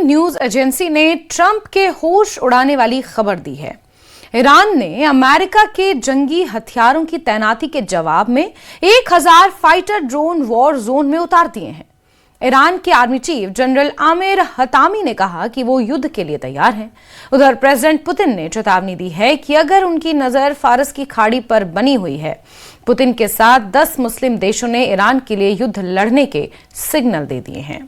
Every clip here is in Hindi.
न्यूज एजेंसी ने ट्रंप के होश उड़ाने वाली खबर दी है। ईरान ने अमेरिका के जंगी हथियारों की तैनाती के जवाब में 1000 फाइटर ड्रोन वॉर जोन में उतार दिए हैं। ईरान के army chief general Aamir Hatami ने कहा कि वो युद्ध के लिए तैयार हैं। उधर प्रेसिडेंट पुतिन ने चेतावनी दी है कि अगर उनकी नजर फारस की खाड़ी पर बनी हुई है। पुतिन के साथ 10 मुस्लिम देशों ने ईरान के लिए युद्ध लड़ने के सिग्नल दे दिए हैं।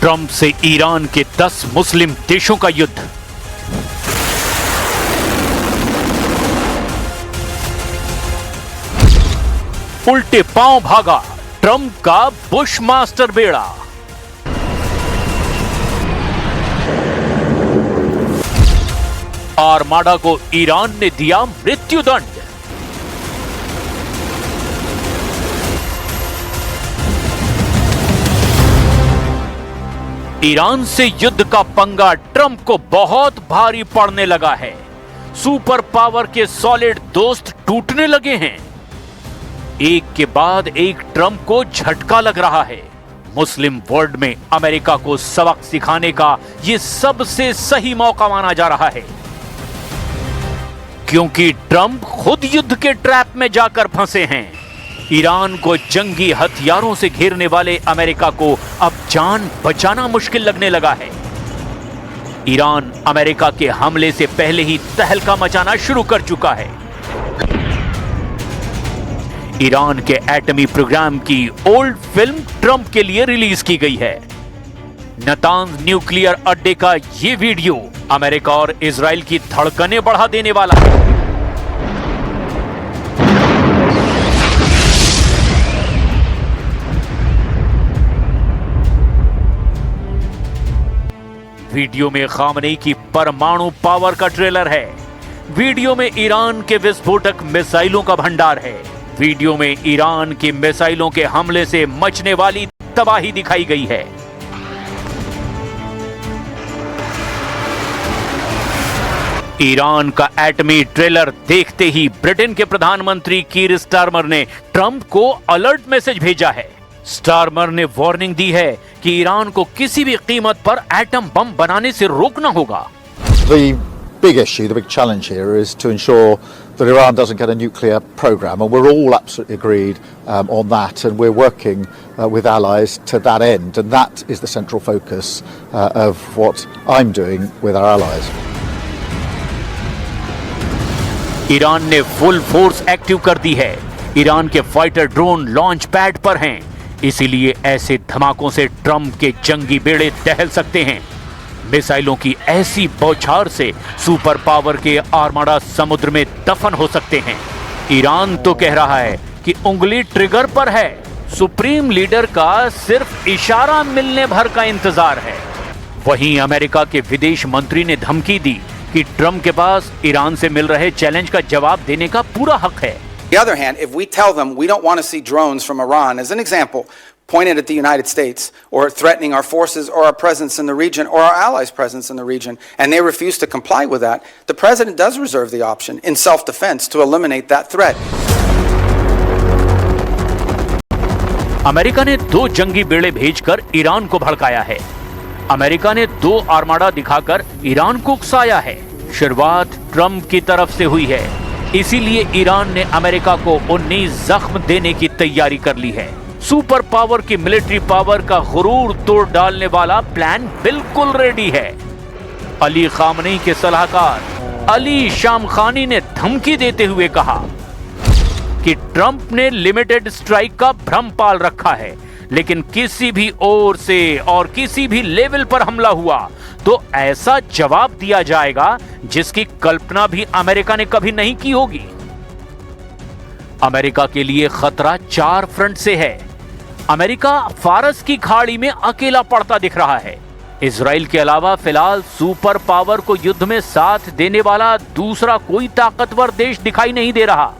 ट्रंप से ईरान के 10 मुस्लिम देशों का युद्ध। उल्टे पांव भागा ट्रंप का बुश मास्टर बेड़ा। आर्माडा को ईरान ने दिया मृत्युदंड। ईरान से युद्ध का पंगा ट्रंप को बहुत भारी पड़ने लगा है। सुपर पावर के सॉलिड दोस्त टूटने लगे हैं। एक के बाद एक ट्रंप को झटका लग रहा है। मुस्लिम वर्ल्ड में अमेरिका को सबक सिखाने का यह सबसे सही मौका माना जा रहा है, क्योंकि ट्रंप खुद युद्ध के ट्रैप में जाकर फंसे हैं। ईरान को जंगी हथियारों से घेरने वाले अमेरिका को अब जान बचाना मुश्किल लगने लगा है। ईरान अमेरिका के हमले से पहले ही तहलका मचाना शुरू कर चुका है। ईरान के एटमी प्रोग्राम की ओल्ड फिल्म ट्रंप के लिए रिलीज की गई है। नतांज न्यूक्लियर अड्डे का यह वीडियो अमेरिका और इजराइल की धड़कनें बढ़ा देने वाला है। वीडियो में खामनेई की परमाणु पावर का ट्रेलर है। वीडियो में ईरान के विस्फोटक मिसाइलों का भंडार है। वीडियो में ईरान की मिसाइलों के हमले से मचने वाली तबाही दिखाई गई है। ईरान का एटमी ट्रेलर देखते ही ब्रिटेन के प्रधानमंत्री कीर स्टारमर ने ट्रंप को अलर्ट मैसेज भेजा है। स्टारमर ने वार्निंग दी है कि ईरान को किसी भी कीमत पर एटम बम बनाने से रोकना होगा। The big issue, the big challenge here is to ensure that Iran doesn't get a nuclear program, and we're all absolutely agreed on that, and we're working with allies to that end, and that is the central focus of what I'm doing with our allies. Iran ने फुल फोर्स एक्टिव कर दी है। ईरान के फाइटर ड्रोन लॉन्च पैड पर हैं, इसीलिए ऐसे धमाकों से ट्रंप के जंगी बेड़े दहल सकते हैं। मिसाइलों की ऐसी बौछार से सुपर पावर के आर्माडा समुद्र में दफन हो सकते हैं। ईरान तो कह रहा है कि उंगली ट्रिगर पर है। सुप्रीम लीडर का सिर्फ इशारा मिलने भर का इंतजार है। वहीं अमेरिका के विदेश मंत्री ने धमकी दी कि ट्रंप के पास ईरान से मिल रहे चैलेंज का जवाब देने का पूरा हक है। On the other hand, if we tell them we don't want to see drones from Iran, as an example, pointed at the United States or threatening our forces or our presence in the region or our allies' presence in the region, and they refuse to comply with that, the president does reserve the option in self-defense to eliminate that threat. America ने 2 जंगी बेड़े भेजकर ईरान को भड़काया है। अमेरिका ने 2 आर्माडा दिखाकर ईरान को उकसाया है। शुरुआत ट्रंप की तरफ से हुई है, इसीलिए ईरान ने अमेरिका को 19 जख्म देने की तैयारी कर ली है। सुपर पावर की मिलिट्री पावर का गुरूर तोड़ डालने वाला प्लान बिल्कुल रेडी है। अली खामनेई के सलाहकार अली शामखानी ने धमकी देते हुए कहा कि ट्रंप ने लिमिटेड स्ट्राइक का भ्रम पाल रखा है, लेकिन किसी भी ओर से और किसी भी लेवल पर हमला हुआ तो ऐसा जवाब दिया जाएगा जिसकी कल्पना भी अमेरिका ने कभी नहीं की होगी। अमेरिका के लिए खतरा 4 फ्रंट से है। अमेरिका फारस की खाड़ी में अकेला पड़ता दिख रहा है। इजराइल के अलावा फिलहाल सुपर पावर को युद्ध में साथ देने वाला दूसरा कोई ताकतवर देश दिखाई नहीं दे रहा।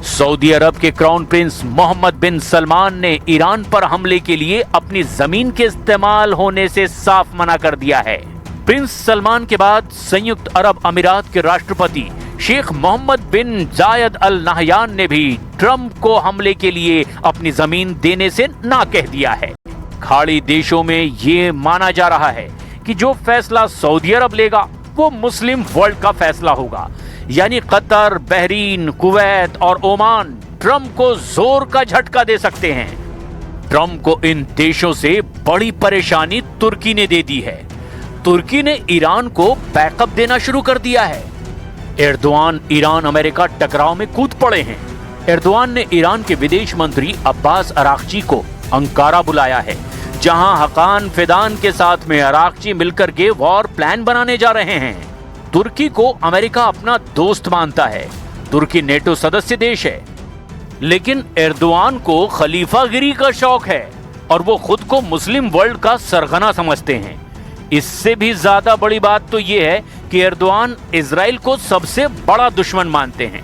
सऊदी अरब के क्राउन प्रिंस मोहम्मद बिन सलमान ने ईरान पर हमले के लिए अपनी जमीन के इस्तेमाल होने से साफ मना कर दिया है। प्रिंस सलमान के बाद संयुक्त अरब अमीरात के राष्ट्रपति शेख मोहम्मद बिन जायद अल नहयान ने भी ट्रंप को हमले के लिए अपनी जमीन देने से ना कह दिया है। खाड़ी देशों में ये माना जा रहा है कि जो फैसला सऊदी अरब लेगा वो मुस्लिम वर्ल्ड का फैसला होगा, यानी कतर, बहरीन, कुवैत और ओमान ट्रंप को जोर का झटका दे सकते हैं। ट्रंप को इन देशों से बड़ी परेशानी तुर्की ने दे दी है। तुर्की ने ईरान को बैकअप देना शुरू कर दिया है। एर्दोआन ईरान अमेरिका टकराव में कूद पड़े हैं। एर्दोआन ने ईरान के विदेश मंत्री अब्बास अराक्ची को अंकारा बुलाया है, जहां हकान फिदान के साथ में अराक्ची मिलकर के वॉर प्लान बनाने जा रहे हैं। तुर्की को अमेरिका अपना दोस्त मानता है। तुर्की नेटो सदस्य देश है, लेकिन एर्दोआन को खलीफागिरी का शौक है और वो खुद को मुस्लिम वर्ल्ड का सरगना समझते हैं। इससे भी ज्यादा बड़ी बात तो ये है कि एर्दोआन इजराइल को सबसे बड़ा दुश्मन मानते हैं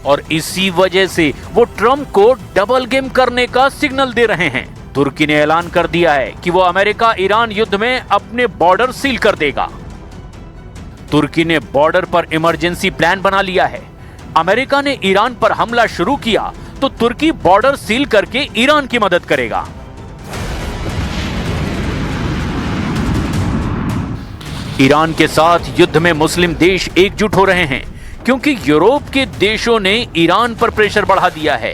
और इसी वजह से वो ट्रंप को डबल गेम करने का सिग्नल दे रहे हैं। तुर्की ने ऐलान कर दिया है कि वो अमेरिका ईरान युद्ध में अपने बॉर्डर सील कर देगा। तुर्की ने बॉर्डर पर इमरजेंसी प्लान बना लिया है। अमेरिका ने ईरान पर हमला शुरू किया तो तुर्की बॉर्डर सील करके ईरान की मदद करेगा। ईरान के साथ युद्ध में मुस्लिम देश एकजुट हो रहे हैं क्योंकि यूरोप के देशों ने ईरान पर प्रेशर बढ़ा दिया है।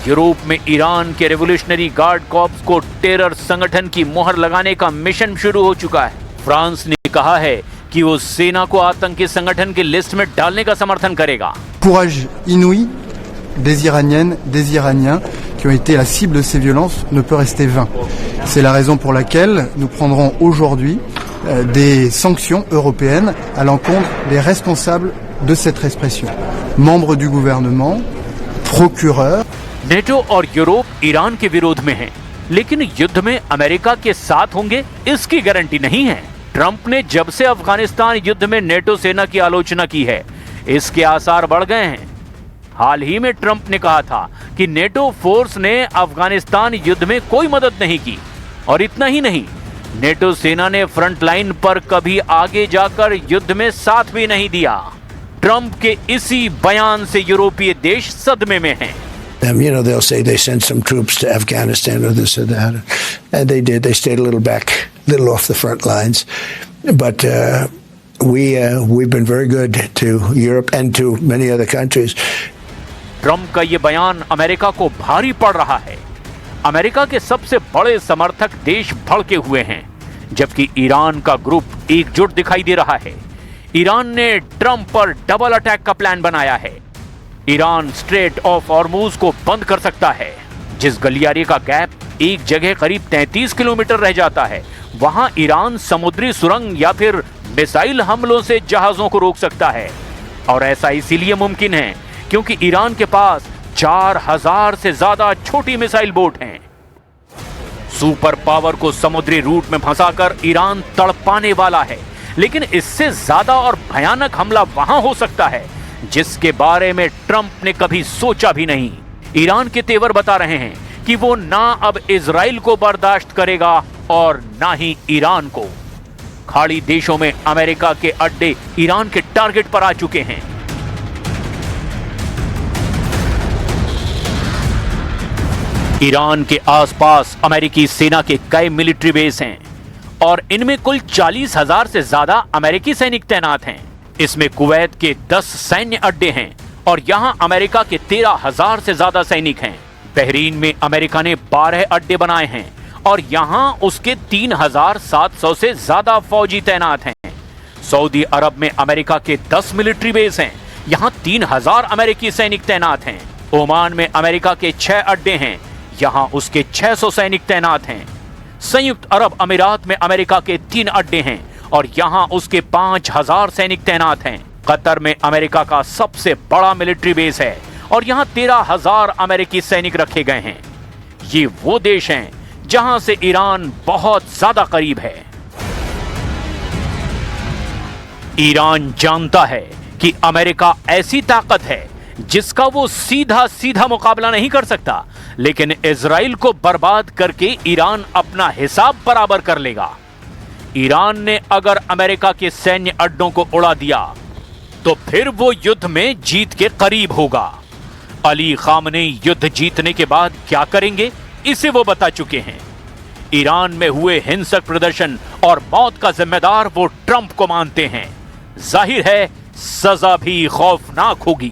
यूरोप में ईरान के रेवोल्यूशनरी गार्ड कॉर्प्स को टेरर संगठन की मोहर लगाने का मिशन शुरू हो चुका है। फ्रांस ने कहा है कि वो सेना को आतंकी संगठन की लिस्ट में डालने का समर्थन करेगा। Courage inouï des Iraniennes, des Iraniens qui ont été la cible de ces violences ne peut rester vain. C'est la raison pour laquelle nous prendrons aujourd'hui des sanctions européennes à l'encontre des responsables de cette répression. Membres du gouvernement, procureurs. NATO और यूरोप ईरान के विरोध में हैं, लेकिन युद्ध में अमेरिका के साथ होंगे इसकी गारंटी नहीं है। ट्रंप ने जब से अफगानिस्तान युद्ध में नेटो सेना की आलोचना की है, इसके आसार बढ़ गए हैं। हाल ही में ट्रंप ने कहा था कि नेटो फोर्स ने अफगानिस्तान युद्ध में कोई मदद नहीं की और इतना ही नहीं, नेटो सेना ने फ्रंट लाइन पर कभी आगे जाकर युद्ध में साथ भी नहीं दिया। ट्रंप के इसी बयान से यूरोपीय देश सदमे में हैं। You know, they'll say they sent some troops to Afghanistan or this or that, and they did. They stayed a little back, a little off the front lines, but we've been very good to Europe and to many other countries. Trump का ये बयान अमेरिका को भारी पड़ रहा है। अमेरिका के सबसे बड़े समर्थक देश भड़के हुए हैं, जबकि ईरान का ग्रुप एकजुट दिखाई दे रहा है। ईरान ने ट्रंप पर डबल अटैक का प्लान बनाया है। ईरान स्ट्रेट ऑफ हॉर्मुज को बंद कर सकता है। जिस गलियारे का गैप एक जगह करीब 33 किलोमीटर रह जाता है, वहां ईरान समुद्री सुरंग या फिर मिसाइल हमलों से जहाजों को रोक सकता है। और ऐसा इसीलिए मुमकिन है क्योंकि ईरान के पास 4000 से ज्यादा छोटी मिसाइल बोट हैं। सुपर पावर को समुद्री रूट में फंसाकर ईरान तड़पाने वाला है, लेकिन इससे ज्यादा और भयानक हमला वहां हो सकता है जिसके बारे में ट्रंप ने कभी सोचा भी नहीं। ईरान के तेवर बता रहे हैं कि वो ना अब इजराइल को बर्दाश्त करेगा और ना ही ईरान को। खाड़ी देशों में अमेरिका के अड्डे ईरान के टारगेट पर आ चुके हैं। ईरान के आसपास अमेरिकी सेना के कई मिलिट्री बेस हैं और इनमें कुल 40,000 से ज्यादा अमेरिकी सैनिक तैनात हैं। इसमें कुवैत के 10 सैन्य अड्डे हैं और यहां अमेरिका के 13,000 से ज्यादा सैनिक हैं। बहरीन में अमेरिका ने 12 अड्डे बनाए हैं और यहां उसके 3,700 से ज्यादा फौजी तैनात हैं। सऊदी अरब में अमेरिका के 10 मिलिट्री बेस हैं, यहां 3,000 अमेरिकी सैनिक तैनात हैं। ओमान में अमेरिका के 6 अड्डे हैं, यहां उसके 600 सैनिक तैनात हैं। संयुक्त अरब अमीरात में अमेरिका के 3 अड्डे हैं और यहां उसके 5,000 सैनिक तैनात हैं। कतर में अमेरिका का सबसे बड़ा मिलिट्री बेस है और यहां 13,000 अमेरिकी सैनिक रखे गए हैं। ये वो देश हैं जहां से ईरान बहुत ज्यादा करीब है। ईरान जानता है कि अमेरिका ऐसी ताकत है जिसका वो सीधा सीधा मुकाबला नहीं कर सकता, लेकिन इजराइल को बर्बाद करके ईरान अपना हिसाब बराबर कर लेगा। ईरान ने अगर अमेरिका के सैन्य अड्डों को उड़ा दिया तो फिर वो युद्ध में जीत के करीब होगा। अली खामनेई युद्ध जीतने के बाद क्या करेंगे, इसे वो बता चुके हैं। ईरान में हुए हिंसक प्रदर्शन और मौत का जिम्मेदार वो ट्रंप को मानते हैं। जाहिर है सजा भी खौफनाक होगी।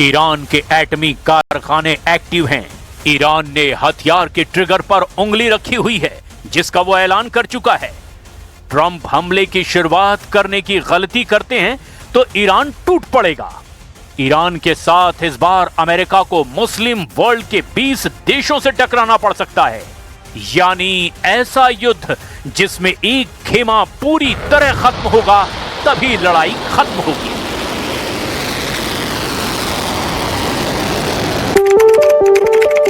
ईरान के एटमी कारखाने एक्टिव हैं। ईरान ने हथियार के ट्रिगर पर उंगली रखी हुई है, जिसका वो ऐलान कर चुका है। ट्रंप हमले की शुरुआत करने की गलती करते हैं तो ईरान टूट पड़ेगा। ईरान के साथ इस बार अमेरिका को मुस्लिम वर्ल्ड के 20 देशों से टकराना पड़ सकता है, यानी ऐसा युद्ध जिसमें एक खेमा पूरी तरह खत्म होगा, तभी लड़ाई खत्म होगी।